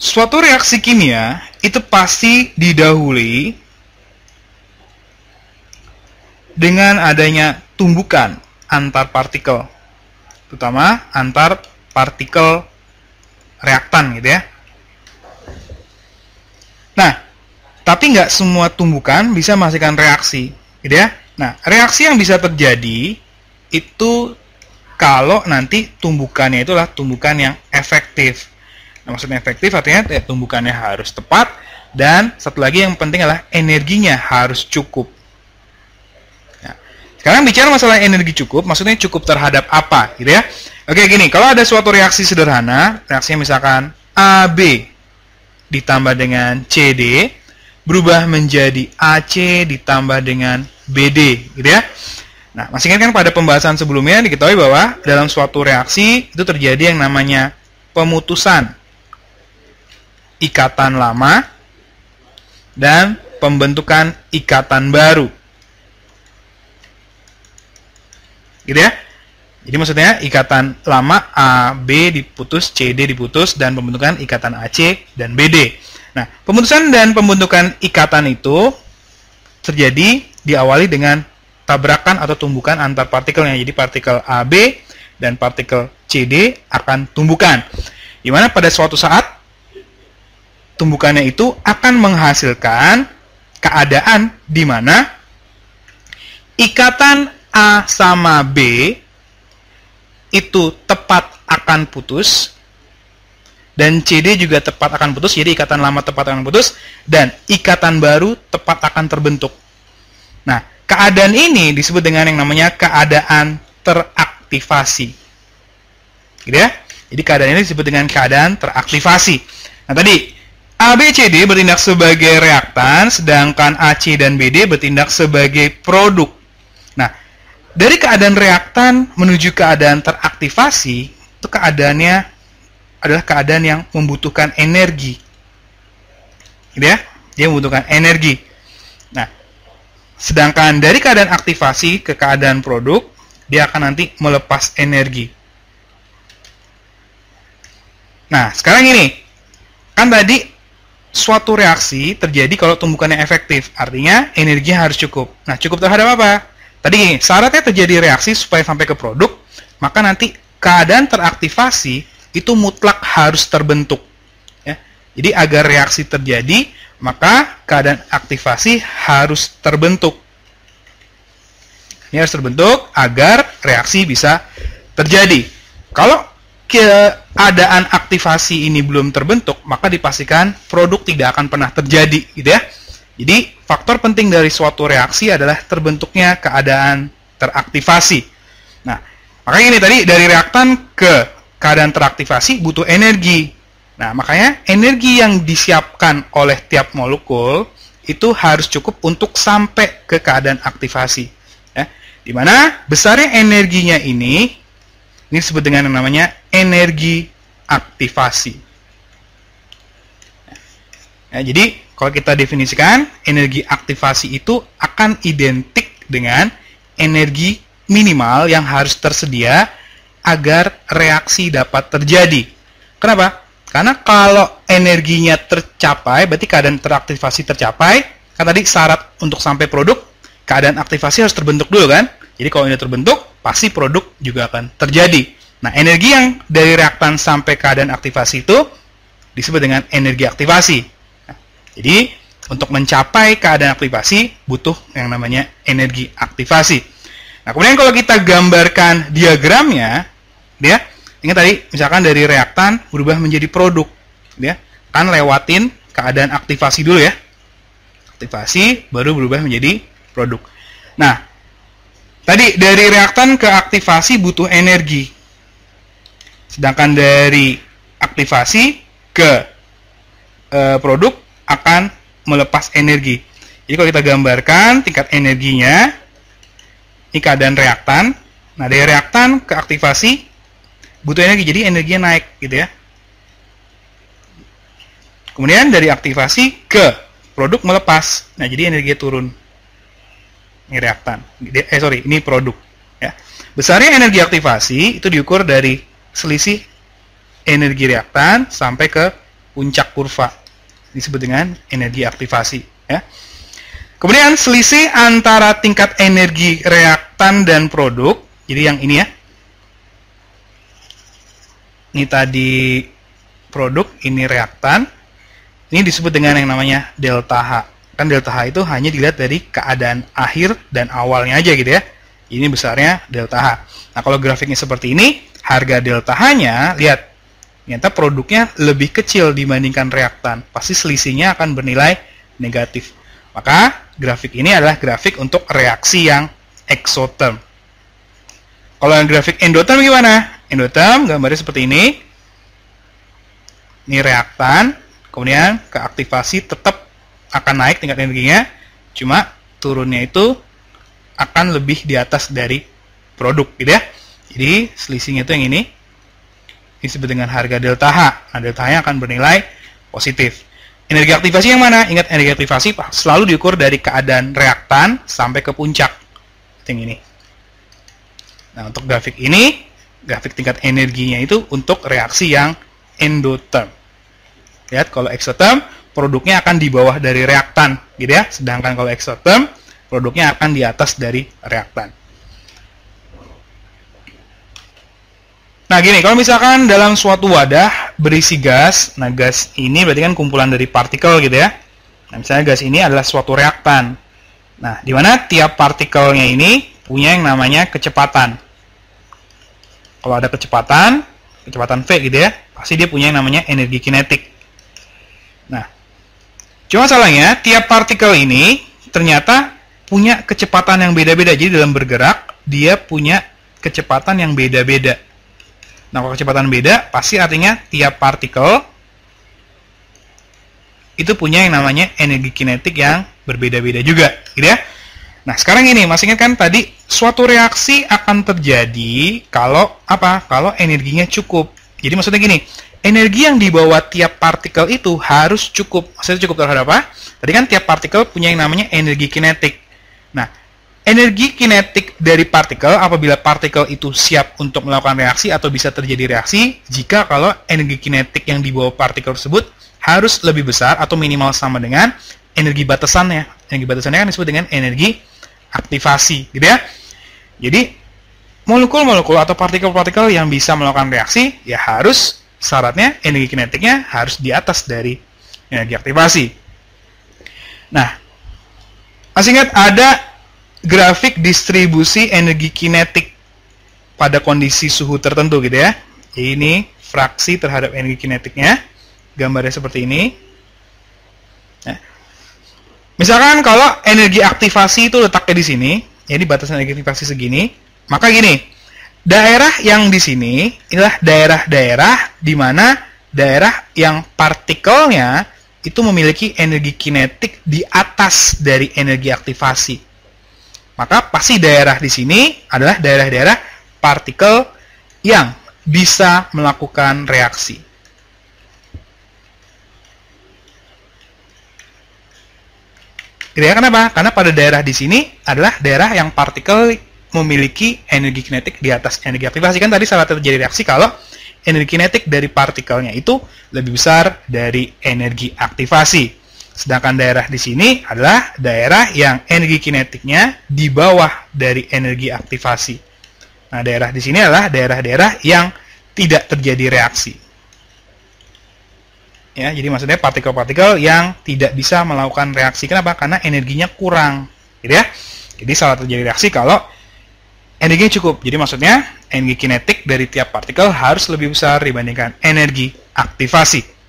Suatu reaksi kimia itu pasti didahului dengan adanya tumbukan antar partikel, terutama antar partikel reaktan gitu ya. Nah, tapi nggak semua tumbukan bisa menghasilkan reaksi gitu ya. Nah, reaksi yang bisa terjadi itu kalau nanti tumbukannya itulah tumbukan yang efektif. Nah, maksudnya efektif artinya tumbukannya harus tepat, dan satu lagi yang penting adalah energinya harus cukup. Nah, sekarang bicara masalah energi cukup, maksudnya cukup terhadap apa gitu ya. Oke, gini, kalau ada suatu reaksi sederhana, reaksinya misalkan AB ditambah dengan CD berubah menjadi AC ditambah dengan BD gitu ya. Nah, masih ingat kan pada pembahasan sebelumnya diketahui bahwa dalam suatu reaksi itu terjadi yang namanya pemutusan ikatan lama dan pembentukan ikatan baru. Gitu ya. Jadi maksudnya ikatan lama AB diputus, CD diputus, dan pembentukan ikatan AC dan BD. Nah, pemutusan dan pembentukan ikatan itu terjadi diawali dengan tabrakan atau tumbukan antar partikelnya. Jadi partikel AB dan partikel CD akan tumbukan. Di mana pada suatu saat tumbukannya itu akan menghasilkan keadaan di mana ikatan A sama B itu tepat akan putus, dan CD juga tepat akan putus. Jadi ikatan lama tepat akan putus, dan ikatan baru tepat akan terbentuk. Nah, keadaan ini disebut dengan yang namanya keadaan teraktivasi. Gitu ya? Jadi keadaan ini disebut dengan keadaan teraktivasi. Nah, tadi ABCD bertindak sebagai reaktan, sedangkan AC dan BD bertindak sebagai produk. Nah, dari keadaan reaktan menuju keadaan teraktivasi, itu keadaannya adalah keadaan yang membutuhkan energi. Gitu ya? Dia membutuhkan energi. Nah, sedangkan dari keadaan aktivasi ke keadaan produk, dia akan nanti melepas energi. Nah, sekarang ini, kan tadi suatu reaksi terjadi kalau tumbukannya efektif, artinya energi harus cukup. Nah, cukup terhadap apa? Tadi gini, syaratnya terjadi reaksi supaya sampai ke produk, maka nanti keadaan teraktivasi itu mutlak harus terbentuk. Ya. Jadi agar reaksi terjadi, maka keadaan aktivasi harus terbentuk. Ini harus terbentuk agar reaksi bisa terjadi. Kalau keadaan aktivasi ini belum terbentuk, maka dipastikan produk tidak akan pernah terjadi, gitu ya. Jadi, faktor penting dari suatu reaksi adalah terbentuknya keadaan teraktivasi. Nah, makanya ini tadi dari reaktan ke keadaan teraktivasi butuh energi. Nah, makanya energi yang disiapkan oleh tiap molekul itu harus cukup untuk sampai ke keadaan aktivasi. Ya, di mana besarnya energinya ini disebut dengan yang namanya energi aktivasi. Ya, jadi, kalau kita definisikan, energi aktivasi itu akan identik dengan energi minimal yang harus tersedia agar reaksi dapat terjadi. Kenapa? Karena kalau energinya tercapai, berarti keadaan teraktivasi tercapai. Kan tadi syarat untuk sampai produk, keadaan aktivasi harus terbentuk dulu kan? Jadi kalau ini terbentuk, pasti produk juga akan terjadi. Nah, energi yang dari reaktan sampai keadaan aktivasi itu disebut dengan energi aktivasi. Jadi, untuk mencapai keadaan aktivasi, butuh yang namanya energi aktivasi. Nah, kemudian kalau kita gambarkan diagramnya, ya, ingat tadi, misalkan dari reaktan berubah menjadi produk. Ya, kan lewatin keadaan aktivasi dulu ya. Aktivasi, baru berubah menjadi produk. Nah, tadi dari reaktan ke aktivasi butuh energi. Sedangkan dari aktivasi ke produk akan melepas energi. Jadi kalau kita gambarkan tingkat energinya, ini keadaan reaktan. Nah, dari reaktan ke aktivasi butuh energi, jadi energinya naik gitu ya. Kemudian dari aktivasi ke produk melepas. Nah, jadi energinya turun. Ini reaktan. Ini produk ya. Besarnya energi aktivasi itu diukur dari selisih energi reaktan sampai ke puncak kurva. Disebut dengan energi aktivasi. Ya. Kemudian selisih antara tingkat energi reaktan dan produk. Jadi yang ini ya. Ini tadi produk, ini reaktan. Ini disebut dengan yang namanya delta H. Kan delta H itu hanya dilihat dari keadaan akhir dan awalnya aja gitu ya. Ini besarnya delta H. Nah, kalau grafiknya seperti ini, harga delta H-nya, lihat, ternyata produknya lebih kecil dibandingkan reaktan. Pasti selisihnya akan bernilai negatif. Maka, grafik ini adalah grafik untuk reaksi yang exotherm. Kalau yang grafik endotherm gimana? Endotherm, gambarnya seperti ini. Ini reaktan, kemudian ke aktivasi tetap akan naik tingkat energinya, cuma turunnya itu akan lebih di atas dari produk, gitu ya. Jadi selisihnya itu yang ini disebut dengan harga delta H. Nah, delta H-nya akan bernilai positif. Energi aktivasi yang mana? Ingat, energi aktivasi selalu diukur dari keadaan reaktan sampai ke puncak. Yang ini. Nah, untuk grafik ini, grafik tingkat energinya itu untuk reaksi yang endotherm. Lihat, kalau exotherm, produknya akan di bawah dari reaktan, gitu ya. Sedangkan kalau exotherm, produknya akan di atas dari reaktan. Nah, gini, kalau misalkan dalam suatu wadah berisi gas, nah gas ini berarti kan kumpulan dari partikel gitu ya. Nah, misalnya gas ini adalah suatu reaktan. Nah, di mana tiap partikelnya ini punya yang namanya kecepatan. Kalau ada kecepatan V gitu ya, pasti dia punya yang namanya energi kinetik. Nah, cuma salahnya tiap partikel ini ternyata punya kecepatan yang beda-beda. Jadi dalam bergerak, dia punya kecepatan yang beda-beda. Nah, kalau kecepatan beda, pasti artinya tiap partikel itu punya yang namanya energi kinetik yang berbeda-beda juga, gitu ya. Nah, sekarang ini, masih ingat kan tadi suatu reaksi akan terjadi kalau apa? Kalau energinya cukup. Jadi maksudnya gini, energi yang dibawa tiap partikel itu harus cukup. Maksudnya cukup terhadap apa? Tadi kan tiap partikel punya yang namanya energi kinetik. Nah, energi kinetik dari partikel apabila partikel itu siap untuk melakukan reaksi atau bisa terjadi reaksi jika kalau energi kinetik yang dibawa partikel tersebut harus lebih besar atau minimal sama dengan energi batasannya. Energi batasannya kan disebut dengan energi aktivasi, gitu ya. Jadi, molekul-molekul atau partikel-partikel yang bisa melakukan reaksi, ya harus syaratnya energi kinetiknya harus di atas dari energi aktivasi. Nah, masih ingat ada grafik distribusi energi kinetik pada kondisi suhu tertentu gitu ya. Ini fraksi terhadap energi kinetiknya. Gambarnya seperti ini. Nah, misalkan kalau energi aktivasi itu letaknya di sini, jadi batasan energi aktivasi segini, maka gini, daerah yang di sini inilah daerah-daerah di mana daerah yang partikelnya itu memiliki energi kinetik di atas dari energi aktivasi. Maka pasti daerah di sini adalah daerah-daerah partikel yang bisa melakukan reaksi. Kenapa? Karena pada daerah di sini adalah daerah yang partikel memiliki energi kinetik di atas energi aktivasi. Kan tadi salah terjadi reaksi kalau energi kinetik dari partikelnya itu lebih besar dari energi aktivasi. Sedangkan daerah di sini adalah daerah yang energi kinetiknya di bawah dari energi aktivasi. Nah, daerah di sini adalah daerah-daerah yang tidak terjadi reaksi. Ya, jadi maksudnya partikel-partikel yang tidak bisa melakukan reaksi. Kenapa? Karena energinya kurang, gitu ya. Jadi salah terjadi reaksi kalau energinya cukup. Jadi maksudnya energi kinetik dari tiap partikel harus lebih besar dibandingkan energi aktivasi.